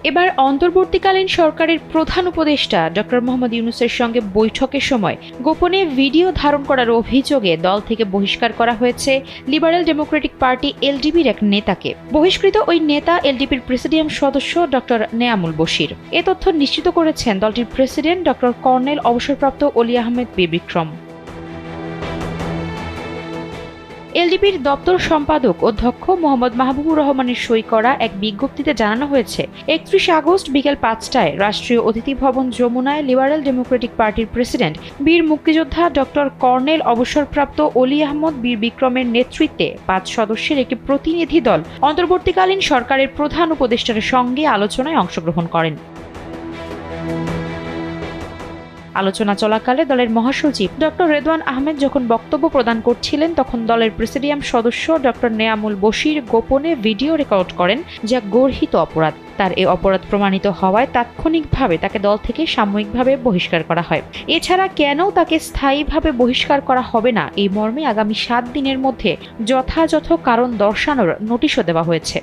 এবার অন্তর্বর্তীকালীন সরকারের প্রধান উপদেষ্টা ডক্টর মোহাম্মদ ইউনূসের সঙ্গে বৈঠকের সময় গোপনে ভিডিও ধারণ করার অভিযোগে দল থেকে বহিষ্কার করা হয়েছে লিবারেল ডেমোক্রেটিক পার্টি এলডিপির এক নেতাকে। বহিষ্কৃত ওই নেতা এলডিপির প্রেসিডিয়াম সদস্য ডক্টর নেয়ামুল বশির। এ তথ্য নিশ্চিত করেছেন দলটির প্রেসিডেন্ট ডক্টর কর্নেল অবসরপ্রাপ্ত অলি আহমেদ বীরবিক্রম। এলডিপির দপ্তর সম্পাদক অধ্যক্ষ মোহাম্মদ মাহবুবুর রহমানের সই করা এক বিজ্ঞপ্তিতে জানানো হয়েছে, ৩১ আগস্ট বিকেল ৫টায় রাষ্ট্রীয় অতিথি ভবন যমুনায় লিবারেল ডেমোক্রেটিক পার্টির প্রেসিডেন্ট বীর মুক্তিযোদ্ধা ডক্টর কর্নেল অবসরপ্রাপ্ত অলি আহমদ বীরবিক্রমের নেতৃত্বে ৫ সদস্যের একটি প্রতিনিধি দল অন্তর্বর্তীকালীন সরকারের প্রধান উপদেষ্টার সঙ্গে আলোচনায় অংশগ্রহণ করেন। আলোচনা চলাকালে দলের মহাসচিব ডক্টর রেদওয়ান আহমেদ যখন বক্তব্য প্রদান করছিলেন, তখন দলের প্রেসিডিয়াম সদস্য ডক্টর নেয়ামুল বশির গোপনে ভিডিও রেকর্ড করেন, যা গর্হিত অপরাধ। তার এই অপরাধ প্রমাণিত হওয়ায় তাৎক্ষণিকভাবে তাকে দল থেকে সাময়িকভাবে বহিষ্কার করা হয়। এছাড়া কেন তাকে স্থায়ীভাবে বহিষ্কার করা হবে না, এই মর্মে আগামী ৭ দিনের মধ্যে যথাযথ কারণ দর্শানোর নোটিশও দেওয়া হয়েছে।